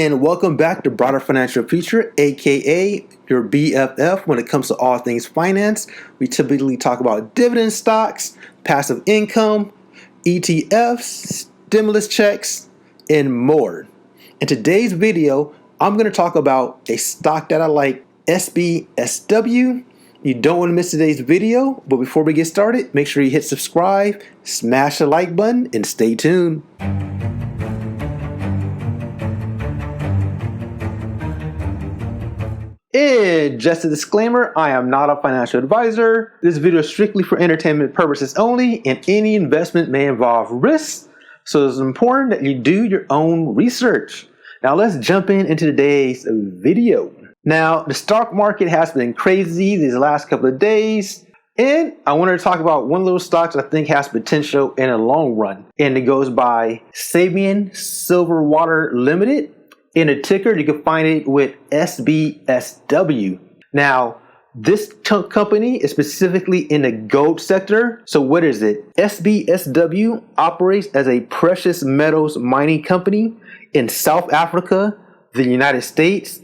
And welcome back to Broader Financial Future, aka your BFF when it comes to all things finance. We typically talk about dividend stocks, passive income, ETFs, stimulus checks, and more. In today's video, I'm going to talk about a stock that I like, SBSW. You don't want to miss today's video, but before we get started, make sure you hit subscribe, smash the like button, and stay tuned. And just a disclaimer, I am not a financial advisor. This video is strictly for entertainment purposes only, and any investment may involve risks, so it's important that you do your own research. Now let's jump into today's video. Now, the stock market has been crazy these last couple of days, and I wanted to talk about one little stock that I think has potential in the long run, and it goes by Sabian Silverwater Limited. In a ticker, you can find it with SBSW. Now, this company is specifically in the gold sector. So what is it? SBSW operates as a precious metals mining company in South Africa, the United States,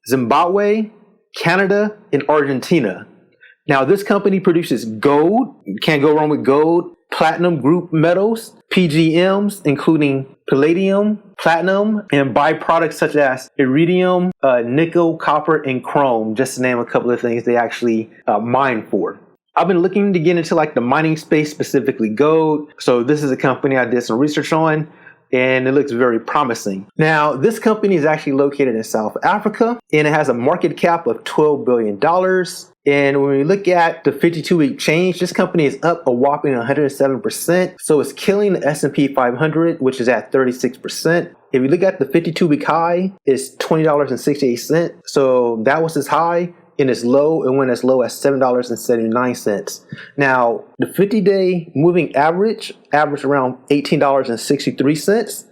Zimbabwe, Canada, and Argentina. Now, this company produces gold. You can't go wrong with gold. Platinum group metals, PGMs, including palladium, platinum, and byproducts such as iridium, nickel, copper, and chrome, just to name a couple of things they actually mine for. I've been looking to get into like the mining space, specifically gold. So this is a company I did some research on, and it looks very promising. Now, this company is actually located in South Africa, and it has a market cap of $12 billion. And when we look at the 52-week change, this company is up a whopping 107%. So it's killing the S&P 500, which is at 36%. If you look at the 52-week high, it's $20.68. So that was its high, and its low, it went as low as $7.79. Now, the 50-day moving average around $18.63.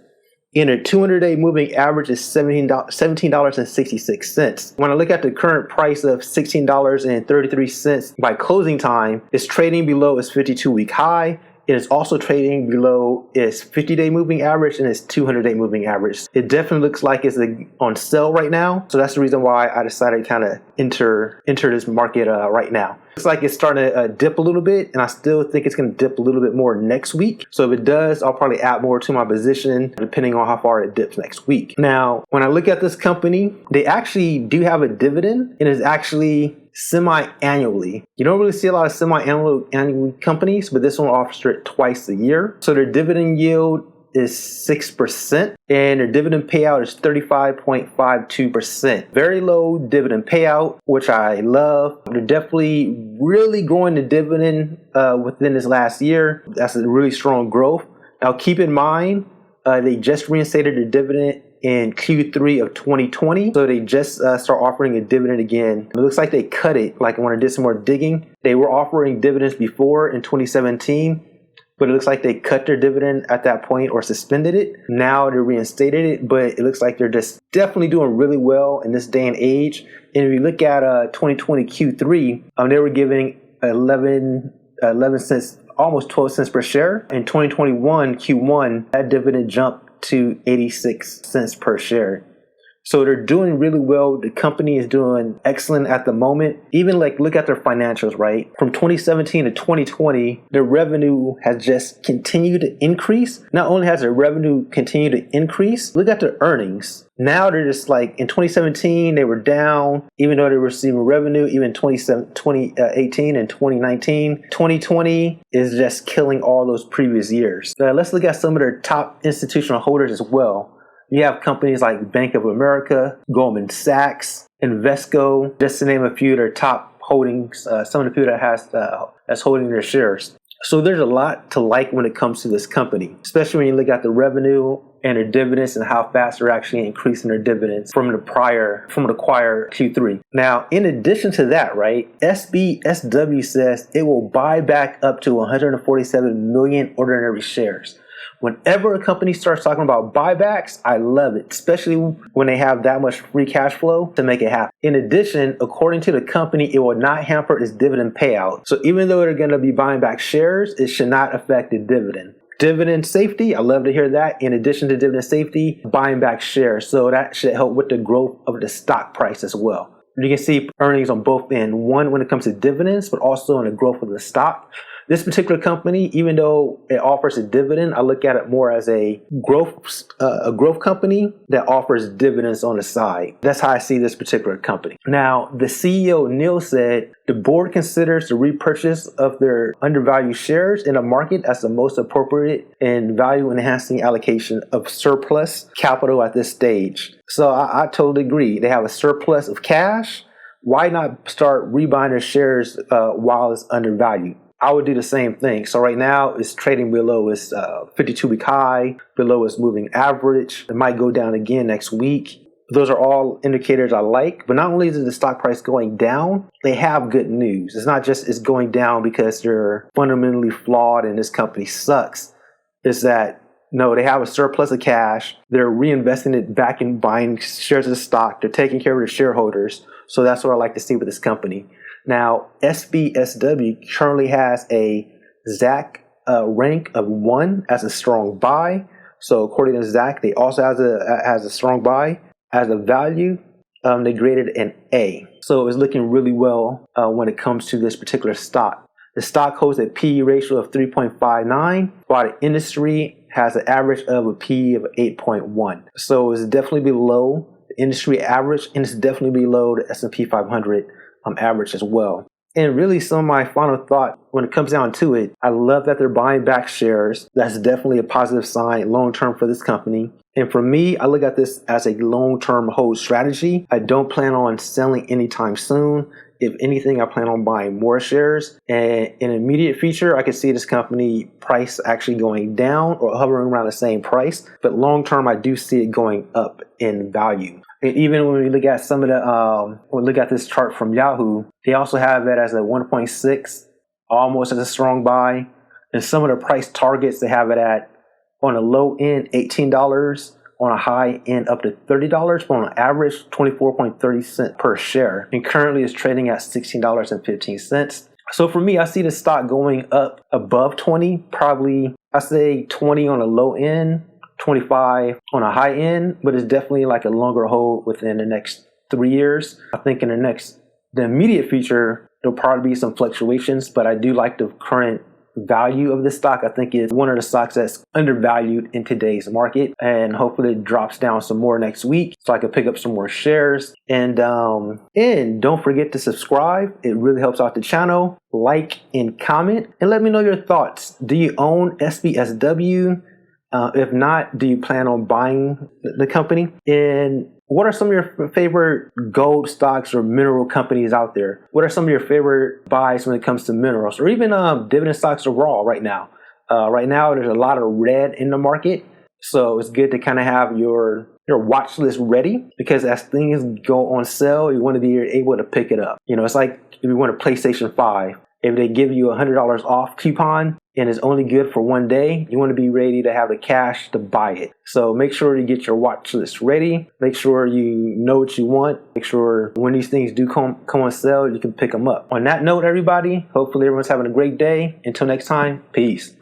And a 200-day moving average is $17.66. When I look at the current price of $16.33 by closing time, it's trading below its 52-week high. It is also trading below its 50-day moving average and its 200-day moving average. It definitely looks like it's on sale right now. So that's the reason why I decided to kind of enter this market right now. Looks like it's starting to dip a little bit, and I still think it's going to dip a little bit more next week. So if it does, I'll probably add more to my position depending on how far it dips next week. Now, when I look at this company, they actually do have a dividend, and it's actually semi-annually. You don't really see a lot of semi-annual companies, but this one offers it twice a year. So their dividend yield is 6%, and their dividend payout is 35.52%. Very low dividend payout, which I love. They're definitely really growing the dividend within this last year. That's a really strong growth. Now keep in mind, they just reinstated the dividend in Q3 of 2020. So they just start offering a dividend again. It looks like they cut it. Like when I did some more digging, they were offering dividends before in 2017, but it looks like they cut their dividend at that point or suspended it. Now they reinstated it, but it looks like they're just definitely doing really well in this day and age. And if you look at 2020 Q3, they were giving 11 cents, almost 12 cents per share. In 2021 Q1, that dividend jumped to 86 cents per share. So they're doing really well. The company is doing excellent at the moment. Even like look at their financials, right? From 2017 to 2020, their revenue has just continued to increase. Not only has their revenue continued to increase, look at their earnings. Now they're just like in 2017, they were down, even though they were receiving revenue, even 2018 and 2019. 2020 is just killing all those previous years. Now let's look at some of their top institutional holders as well. You have companies like Bank of America, Goldman Sachs, Invesco, just to name a few of their top holdings, some of the people that's holding their shares. So there's a lot to like when it comes to this company, especially when you look at the revenue and their dividends and how fast they're actually increasing their dividends from the prior Q3. Now, in addition to that, right, SBSW says it will buy back up to 147 million ordinary shares. Whenever a company starts talking about buybacks, I love it, especially when they have that much free cash flow to make it happen. In addition, according to the company, it will not hamper its dividend payout. So even though they're going to be buying back shares, it should not affect the dividend. Dividend safety, I love to hear that. In addition to dividend safety, buying back shares. So that should help with the growth of the stock price as well. You can see earnings on both ends. One, when it comes to dividends, but also in the growth of the stock. This particular company, even though it offers a dividend, I look at it more as a growth company that offers dividends on the side. That's how I see this particular company. Now, the CEO, Neil, said the board considers the repurchase of their undervalued shares in a market as the most appropriate and value-enhancing allocation of surplus capital at this stage. So I totally agree. They have a surplus of cash. Why not start rebuying their shares while it's undervalued? I would do the same thing. So right now it's trading below its 52-week high, below its moving average. It might go down again next week. Those are all indicators I like. But not only is the stock price going down, they have good news. It's not just it's going down because they're fundamentally flawed and this company sucks. It's that, no, they have a surplus of cash. They're reinvesting it back in buying shares of the stock. They're taking care of their shareholders. So that's what I like to see with this company. Now, SBSW currently has a ZAC rank of 1 as a strong buy. So according to ZAC, they also has a strong buy. As a value, they graded an A. So it's looking really well when it comes to this particular stock. The stock holds a PE ratio of 3.59, while the industry has an average of a PE of 8.1. So it's definitely below the industry average, and it's definitely below the S&P 500 average as well. And really, some of my final thought when it comes down to it, I love that they're buying back shares. That's definitely a positive sign long term for this company. And for me, I look at this as a long-term hold strategy. I don't plan on selling anytime soon. If anything, I plan on buying more shares. And in the immediate future, I could see this company price actually going down or hovering around the same price. But long term, I do see it going up in value. And even when we look at some of the, when we look at this chart from Yahoo, they also have it as a 1.6, almost as a strong buy. And some of the price targets, they have it at, on a low end, $18, on a high end up to $30, but on an average, 24.30 cents per share. And currently it's trading at $16.15. So for me, I see the stock going up above 20, probably, I say 20 on a low end, 25 on a high end, but it's definitely like a longer hold within the next 3 years. I think in the immediate future, there'll probably be some fluctuations, but I do like the current value of this stock. I think it's one of the stocks that's undervalued in today's market, and hopefully it drops down some more next week so I can pick up some more shares. And don't forget to subscribe. It really helps out the channel. Like and comment and let me know your thoughts. Do you own SBSW? If not, do you plan on buying the company? And what are some of your favorite gold stocks or mineral companies out there? What are some of your favorite buys when it comes to minerals or even dividend stocks overall right now? Right now, there's a lot of red in the market. So it's good to kind of have your watch list ready, because as things go on sale, you want to be able to pick it up. You know, it's like if you want a PlayStation 5. If they give you a $100 off coupon and it's only good for one day, you want to be ready to have the cash to buy it. So make sure you get your watch list ready. Make sure you know what you want. Make sure when these things do come on sale, you can pick them up. On that note, everybody, hopefully everyone's having a great day. Until next time, peace.